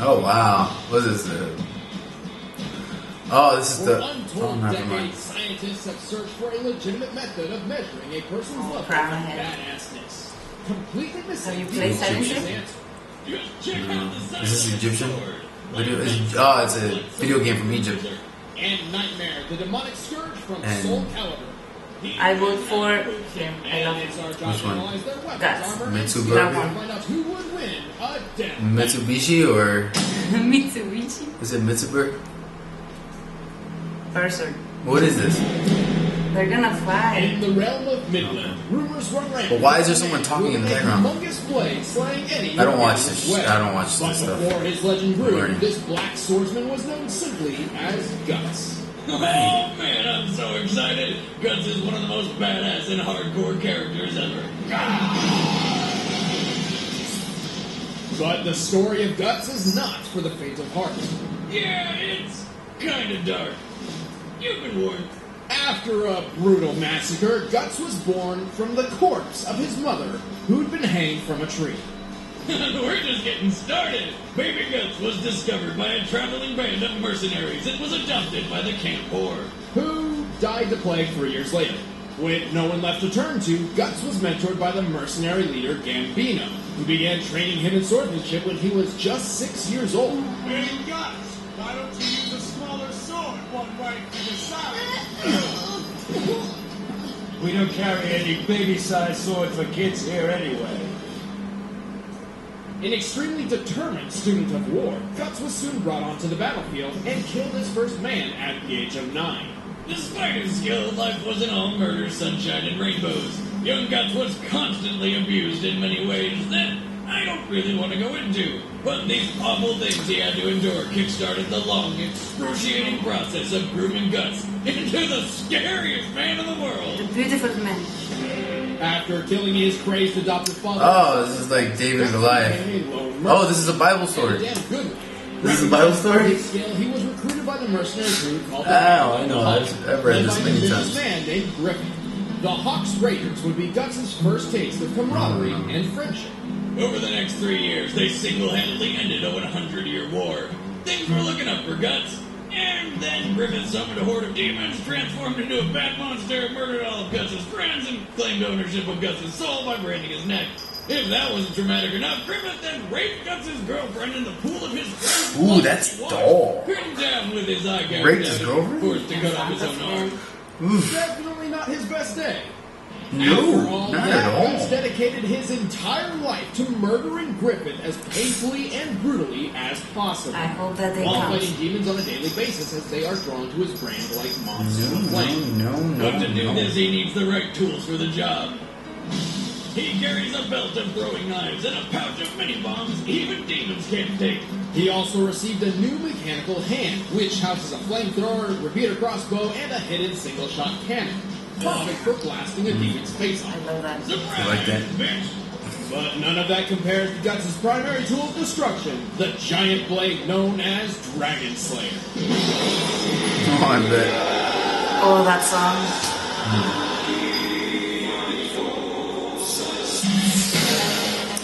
Oh wow, what is this? Oh, this is the. Untold decades, scientists have searched for a legitimate method of measuring a person's level of badassness. Completely missing. Have you played Silent Hill? Is this Egyptian? Oh, it's a video game from Egypt. And Nightmare, the demonic scourge from Soul Calibur. I vote for him. I love him. Which one? Guts. Mitsubishi or Mitsubishi? is it Mitsubishi? Person. What is this? They're gonna fight. In the realm of Midland, rumors run rampant. But why is there someone talking in the background? I don't watch this. I don't watch this stuff. Before his legend grew, this black swordsman was known simply as Guts. Oh man, I'm so excited! Guts is one of the most badass and hardcore characters ever. But the story of Guts is not for the faint of heart. Yeah, it's kind of dark. You've been warned. After a brutal massacre, Guts was born from the corpse of his mother, who'd been hanged from a tree. We're just getting started. Baby Guts was discovered by a traveling band of mercenaries and was adopted by the camp whore, who died the plague 3 years later. With no one left to turn to, Guts was mentored by the mercenary leader Gambino, who began training him in swordsmanship when he was just 6 years old. Hey, Guts, why don't you use a smaller sword, one right to the side? We don't carry any baby-sized swords for kids here anyway. An extremely determined student of war, Guts was soon brought onto the battlefield and killed his first man at the age of 9. Despite his skill, life wasn't all murder, sunshine, and rainbows. Young Guts was constantly abused in many ways that I don't really want to go into. But these awful things he had to endure kickstarted the long, excruciating process of grooming Guts into the scariest man in the world. The beautiful man. After killing his crazed adopted father... Oh, this is like David and Goliath. Oh, this is a Bible story. This is a Bible story? He was recruited by the mercenary crew called the I know. I've read this many times. Man named Griffin. The Hawks Raiders would be Guts' first taste of camaraderie and friendship. Over the next 3 years, they single-handedly ended a 100-year war. Things were looking up for Guts. And then Griffin summoned a horde of demons, transformed into a bat monster, murdered all of Guts' friends, and claimed ownership of Guts' soul by branding his neck. If that wasn't traumatic enough, Griffin then raped Guts' girlfriend in the pool of his friend's blood. Ooh, that's dull. Pinned down with his eye gouge. Raped his girlfriend? Forced to cut off his own arm. Definitely not his best day. No, not at all. Guts dedicated his entire life to murdering Griffin as painfully and brutally as possible. I hope that they while come. fighting demons on a daily basis as they are drawn to his brand like monsters of flame. But to do this, he needs the right tools for the job. He carries a belt of throwing knives and a pouch of mini bombs even demons can't take. He also received a new mechanical hand, which houses a flamethrower, repeater crossbow, and a hidden single-shot cannon. Perfect for blasting a demon's face off. I love that. You like that? Bitch. But none of that compares to Guts' primary tool of destruction, the giant blade known as Dragon Slayer. Oh, I bet. Oh, that song.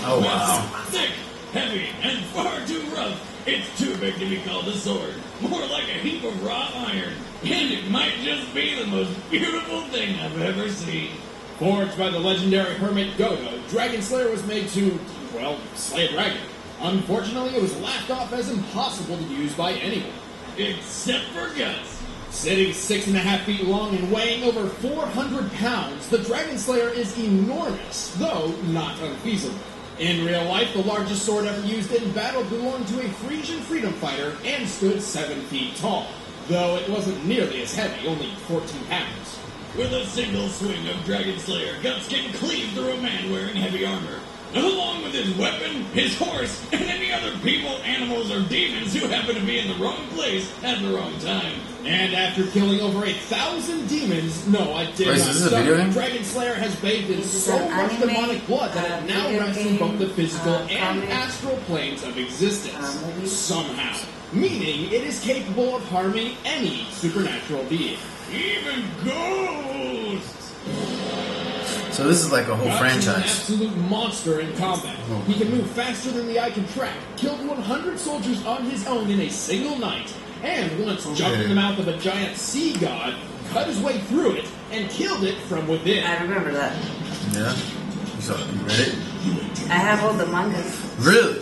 Oh, wow. Thick, heavy, and far too rough. It's too big to be called a sword. More like a heap of raw iron. And it might just be the most beautiful thing I've ever seen. Forged by the legendary hermit Godo, Dragon Slayer was made to, well, slay a dragon. Unfortunately, it was laughed off as impossible to use by anyone. Except for Guts. Sitting 6.5 feet long and weighing over 400 pounds, the Dragon Slayer is enormous, though not unfeasible. In real life, the largest sword ever used in battle belonged to a Frisian freedom fighter and stood 7 feet tall, though it wasn't nearly as heavy, only 14 pounds. With a single swing of Dragon Slayer, Guts can cleave through a man wearing heavy armor, along with his weapon, his horse, and any other people, animals, or demons who happen to be in the wrong place at the wrong time. And after killing over 1,000 demons, no, I did Wait, not is this a stop. video game? Dragon Slayer has bathed in This is so an much anime, demonic blood that it now video rests in game, both the physical and comic, astral planes of existence. movie. Somehow. Meaning it is capable of harming any supernatural being. Even ghosts! So this is like a whole Guts franchise. is an absolute monster in combat. He can move faster than the eye can track, killed 100 soldiers on his own in a single night, and once jumped in the mouth of a giant sea god, cut his way through it, and killed it from within. I remember that. Yeah. You read it? I have all the mangas. Really?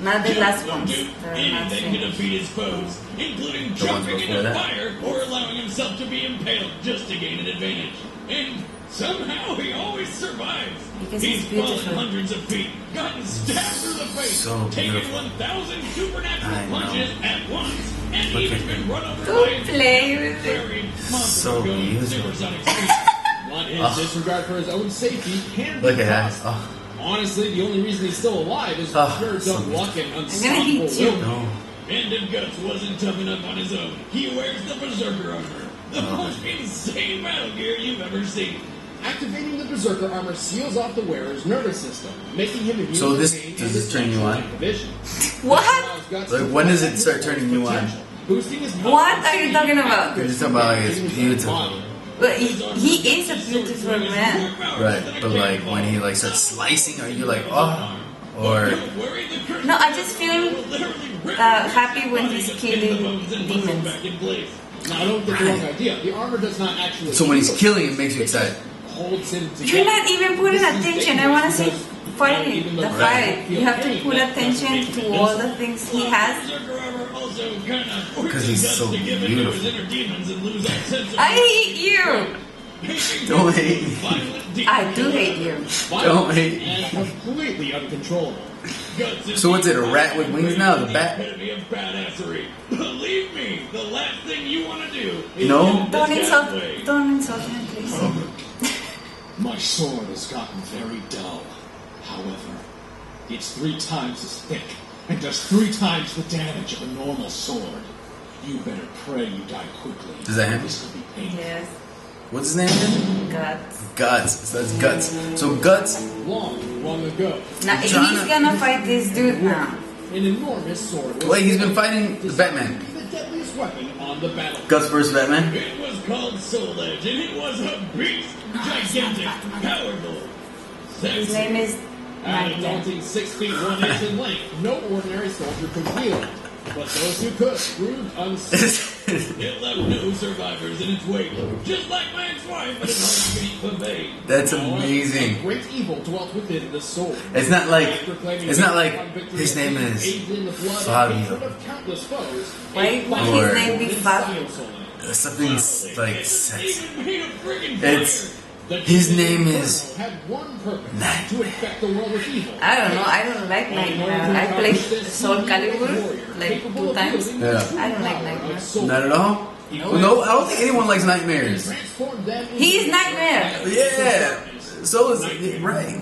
Not the last ones. They're not Anything to finished. defeat his foes, including The ones jumping before into that. fire or allowing himself to be impaled just to gain an advantage. And somehow he always survives. Because He's he's fallen beautiful. hundreds of feet, gotten stabbed through the face, So taken beautiful. 1,000 supernatural I know. punches at once, and Look even at been him. run over by Don't a play with it. very monster So going beautiful. supersonic speed. But his disregard for his own safety can be Look at that. costly. Oh, Honestly, the only reason he's still alive is Oh, pure so dumb luck and gonna unstoppable eat you. will. no. And if Guts wasn't tough enough on his own, he wears the Berserker armor. The most insane battle gear you've ever seen. Activating the Berserker armor seals off the wearer's nervous system, making him immune So to this- pain does and this turn you on? electromagnetic vision. What? Allows Guts Like, to when does it flex start his turning you on? potential, boosting his What are you talking about? You're just talking about like it's beautiful. But he is a beautiful man. Right, but like when he like starts slicing, are you like, oh? Or No, I just feel happy when he's killing demons. Now, don't get the wrong idea. The armor does not actually. so when he's heal killing, it makes you excited. holds him together. You're not even putting This is attention. I want to see dangerous fighting, the fight. You have to put attention to all the things he has. Because he's so beautiful. I hate you. Don't hate me. I do hate you. Don't hate me. And completely uncontrollable. So what's it, a rat with wings now? The bat? Believe me, the last thing you want to do is No? get Don't this insult. way. Don't insult him, please. My sword has gotten very dull. However, it's 3 times as thick and does 3 times the damage of a normal sword. You better pray you die quickly. Is that him? This could be painful. Yes. What's his name again? God. Guts. So that's Guts. So Guts, Long ago, Now he's Tryna- gonna fight this dude now. an enormous sword was wait, he's been fighting the Batman. the deadliest weapon on the battlefield. Guts versus Batman? It was called Soul Edge, and it was a beast, gigantic, powerful. His name is At a Nightmare. daunting 6 feet 1 inch in length, no ordinary soldier could wield it. But those who could proved unstoppable. It left no survivors in its wake, just like my ex-wife at an heartbeat buffet. That's A amazing. great evil dwelt within the soul. It's not like Proclaiming it's not victory like on victory his name and is bathed in the blood and Fabio. hatred of countless foes. Why would Or- his name be Fabio? something like sexy. Even made of friggin' It's fire. his name is Had one purpose: Nightmare. to infect the world with evil. I don't know. I don't like Nightmare. I played Soul Calibur like 2 times. Yeah. I don't like Nightmare. Not at all. No, I don't think anyone likes nightmares. Transformed them He is Nightmare. Yeah, so is right.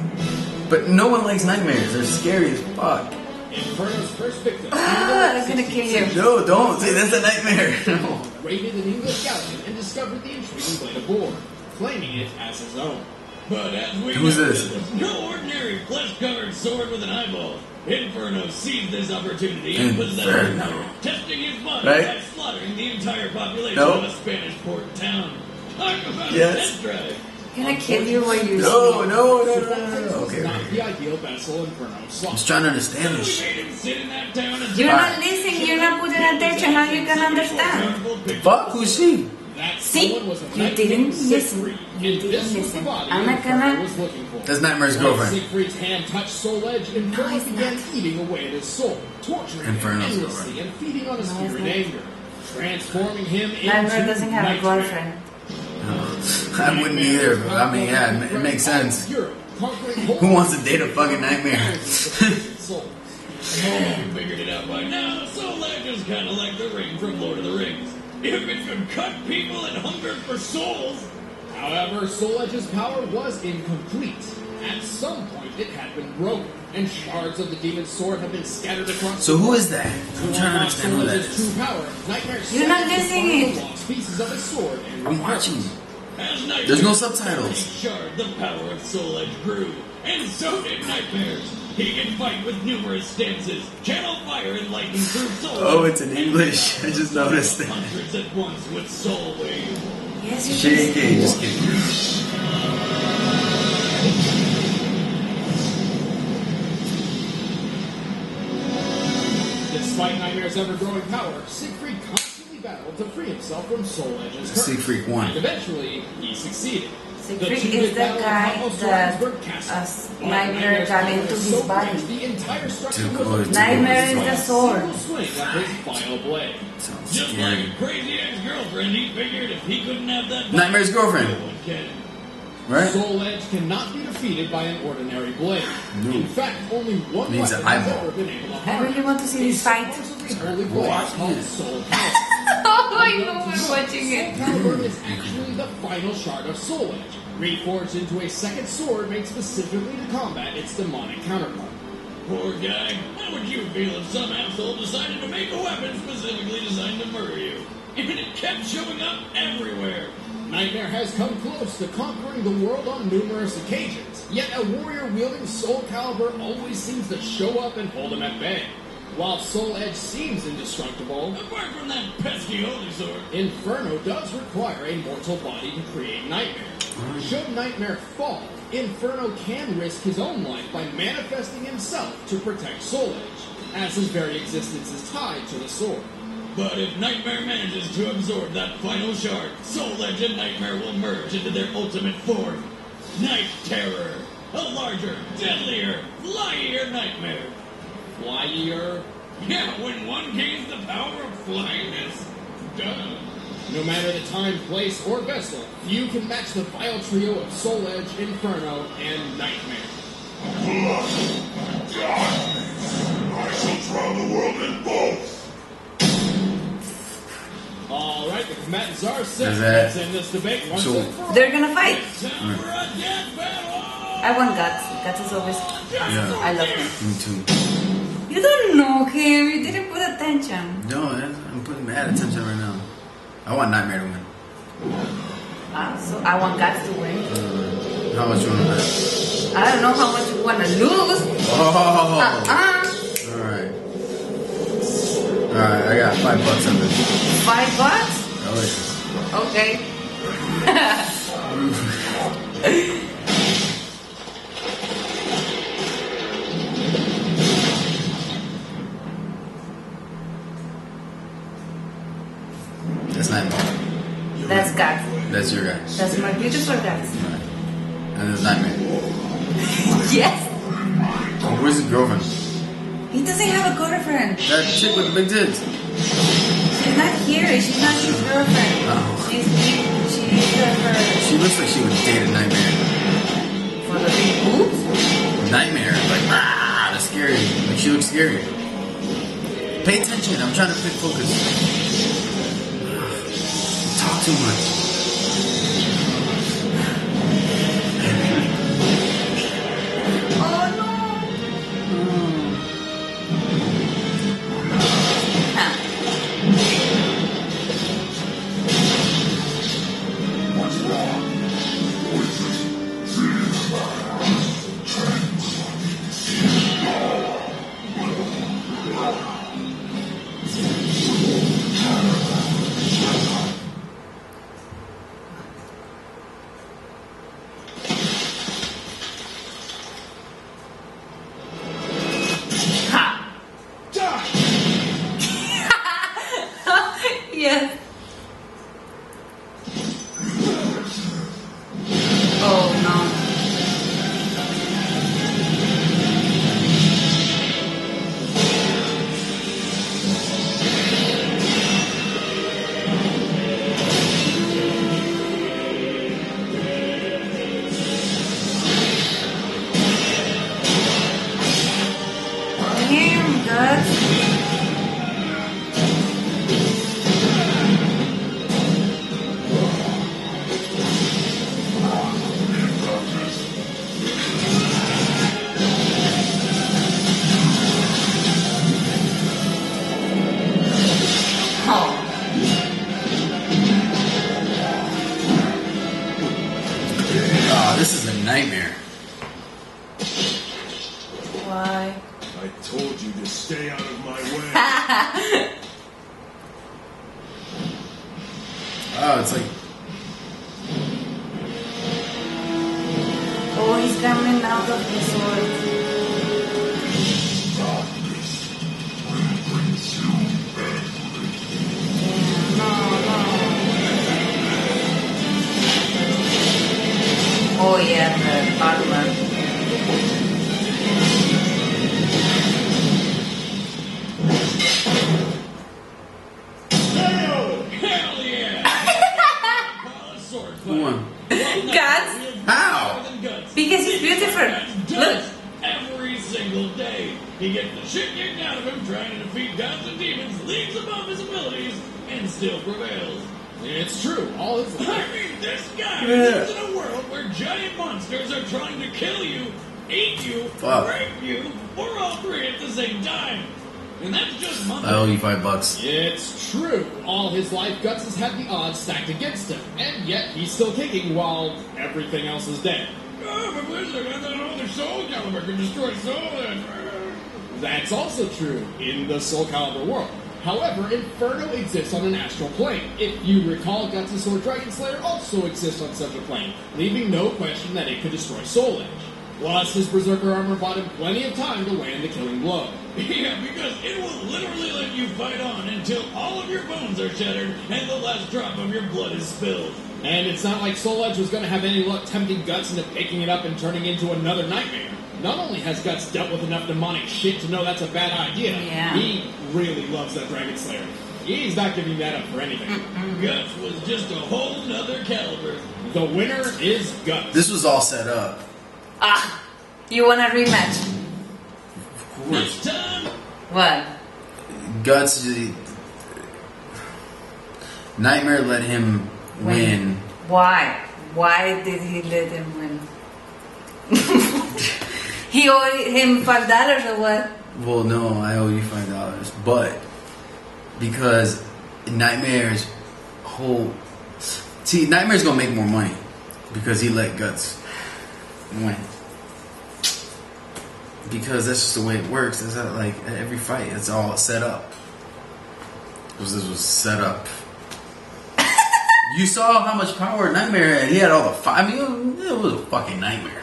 But no one likes nightmares. They're scary as fuck. Inferno's first victim. I'm gonna kill you. No, don't say that's a nightmare. No. Raided an English galleon and discovered the intriguing blade of war, claiming it as his own. But as we Who's know, this? it was no ordinary flesh-covered sword with an eyeball. Inferno seized this opportunity and possessed the Inferno. power, testing his mind Right? by slaughtering the entire population No. of a Spanish port town. Talk about Yes. a test drive. I'm gonna kill you while you No, sleep. no. Okay. Okay. Not the ideal vessel Inferno I'm slot. just trying to understand We this made shit. him sit in that town and You're Alright. not listening. You're not putting attention. How you can understand? Fuck, who's she? That See? someone was a You knight didn't named listen. Siegfried, You and didn't this was the listen. body I'm not Inferno gonna- was looking for. That's Nightmare's When girlfriend. Siegfried's hand touched Soul Edge, Inferno it's began not. eating away at his soul, torturing Inferno's him endlessly and feeding on his No, fear it's and not. anger, transforming him Nightmare into doesn't have a Nightmare. girlfriend. I wouldn't either, but I mean, yeah, it makes sense. Who wants to date a fucking nightmare? Oh, you figured it out by now. Soul Edge is kind of like the ring from Lord of the Rings. If it could cut people and hungered for souls, However, Soul Edge's power was incomplete. At some point, it had been broken, and shards of the demon's sword had been scattered across. So who is that? To I'm trying to unlock understand Soul who that Edge's is. true power, Nightmare You're not seized the listening. final lost pieces of his sword and I'm watching. as Nightmare There's no subtitles. shard, the power of Soul Edge grew, and so did Nightmare's. He can fight with numerous stances, channel fire and lightning through Soul Oh, Edge, it's in English. I just noticed that. hundreds at once with Soul Wave. Yes, you can. JK, just kidding. Despite Nightmare's ever-growing power, Siegfried constantly battled to free himself from Soul Edge's curse. Siegfried won. And eventually, he succeeded. Siegfried is the guy that Nightmare got into his body. The entire structure Nightmare is the sword. swing of his final blade. Sounds Just like scary. a crazy ex-girlfriend, he figured if he couldn't have that... Nightmare's girlfriend. No one can. Right? Soul Edge cannot be defeated by an ordinary blade. No. In fact, only one Needs weapon an has eyeball. ever been able to I harm really it. want to see this fight. Supposedly holy blade Watch called it. Soul Calibur. Oh, I know we're watching Soul it. Calibur is actually the final shard of Soul Edge, reforged into a second sword made specifically to combat its demonic counterpart. Poor guy. How would you feel if some asshole decided to make a weapon specifically designed to murder you? And it kept showing up everywhere. Nightmare has come close to conquering the world on numerous occasions, yet a warrior wielding Soul Calibur always seems to show up and hold him at bay. While Soul Edge seems indestructible, Apart from that pesky holy sword. Inferno does require a mortal body to create Nightmare. Should Nightmare fall, Inferno can risk his own life by manifesting himself to protect Soul Edge, as his very existence is tied to the sword. But if Nightmare manages to absorb that final shard, Soul Edge and Nightmare will merge into their ultimate form. Night Terror. A larger, deadlier, flyier Nightmare. Flyier. Yeah, when one gains the power of flyiness. Duh. No matter the time, place, or vessel, few can match the vile trio of Soul Edge, Inferno, and Nightmare. I shall drown the world in both. Alright, the combatants are set. Is that- Let's end this debate once So- and for all. They're gonna fight. Time for a death battle! I want Guts. Guts is always awesome. Yeah. I love him. Me too. You don't know him. You didn't put attention. No, I'm putting mad attention right now. I want Nightmare to win. So I want Guts to win. How much you want to bet? I don't know how much you want to lose. Oh! Uh-uh. Alright, I got $5 on this. $5? Oh, Okay. yeah. That's Nightmare. That's Guts. That's your guy. That's my beautiful Guts. Alright. And there's Nightmare. Yes. Oh, where's his girlfriend? He doesn't have a girlfriend. That chick with the big tits. She's not here. She's not his girlfriend. Oh. She's her She looks like she would date a Nightmare. for the big boobs. Nightmare, like, ah, that's scary. Like, she looks scary. Pay attention, I'm trying to pick focus. Talk too much. Oh no. What's wrong? Ha. Yes. Oh no. Damn, Guts. Oh. Oh, this is a nightmare. Why? I told you to stay out of my way. Oh, it's like, Oh, he's coming out of the sword. Darkness will bring day. He gets the shit kicked out of him trying to defeat gods and demons, leagues above his abilities, and still prevails. It's true. All his life. I mean, this guy lives in a world where giant monsters are trying to kill you, eat you, rape you, or all three at the same time. And that's just months. I owe you $5. It's true. All his life, Guts has had the odds stacked against him, and yet he's still kicking while everything else is dead. Oh, but listen, I thought all their Soul Calibur can destroy Soul and... That's also true in the Soul Calibur world. However, Inferno exists on an astral plane. If you recall, Guts' Sword Dragon Slayer also exists on such a plane, leaving no question that it could destroy Soul Edge. Plus, his Berserker armor bought him plenty of time to land the killing blow. Yeah, because it will literally let you fight on until all of your bones are shattered and the last drop of your blood is spilled. And it's not like Soul Edge was going to have any luck tempting Guts into picking it up and turning into another nightmare. Not only has Guts dealt with enough demonic shit to know that's a bad idea, he really loves that Dragon Slayer. He's not giving that up for anything. Guts was just a whole nother caliber. The winner is Guts. This was all set up. You want a rematch? Of course. Next time, What? Guts. Nightmare let him win. Why? Why did he let him win? He owed him $5 or what? Well, no, I owe you $5, but because Nightmare's Nightmare's gonna make more money because he let Guts win. Because that's just the way it works. That's how, like, every fight, it's all set up. Because this was set up. You saw how much power Nightmare had. He had all the I mean, it was a fucking nightmare.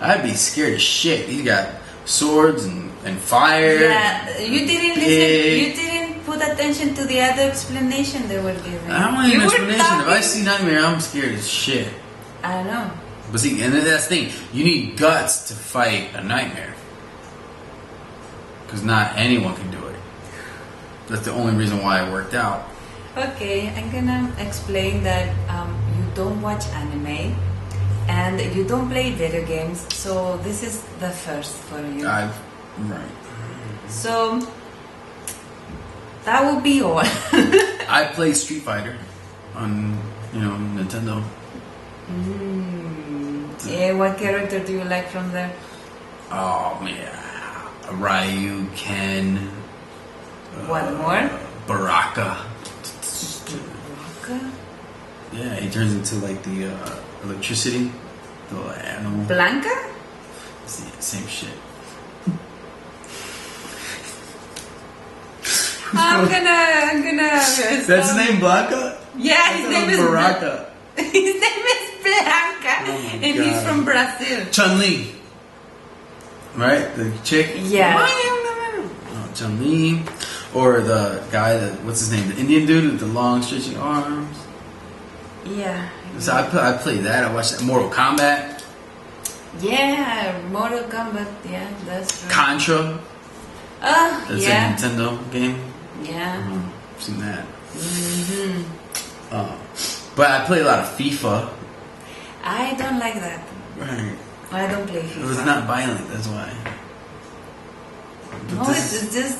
I'd be scared as shit. He got swords and fire. Yeah, you didn't listen. You didn't put attention to the other explanation they were giving. I don't want an explanation. If I see Nightmare, I'm scared as shit. I know. But see, and that's the thing. You need guts to fight a Nightmare. Because not anyone can do it. That's the only reason why it worked out. Okay, I'm gonna explain that you don't watch anime and you don't play video games, so this is the first for you. Right. So that would be all. I play Street Fighter on, Nintendo. Yeah, what character do you like from there? Oh man, Ryu, Ken. What more? Baraka. Blanca? Yeah, he turns into like the electricity, the little animal. Blanca? Same shit. I'm gonna. That's his name, Blanca? Yeah, his name is Baraka. His name is Blanca, and he's from Brazil. Chun-Li. Right? The chick? Yeah. Oh, Chun-Li. Or the guy what's his name? The Indian dude with the long, stretchy arms. Yeah. So I played that. I watched that. Mortal Kombat. Yeah, Mortal Kombat. Yeah, that's right. Contra. That's yeah. a Nintendo game. Yeah. I've seen that. But I play a lot of FIFA. I don't like that. Right. I don't play FIFA. It was not violent, that's why. But No, it's just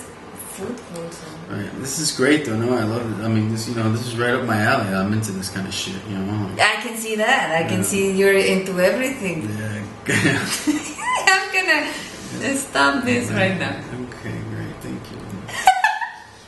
football. So. Right. This is great though. No, I love it. I mean, this is right up my alley. I'm into this kind of shit, I can see that. I can see you're into everything. Yeah. I'm gonna stop this right now.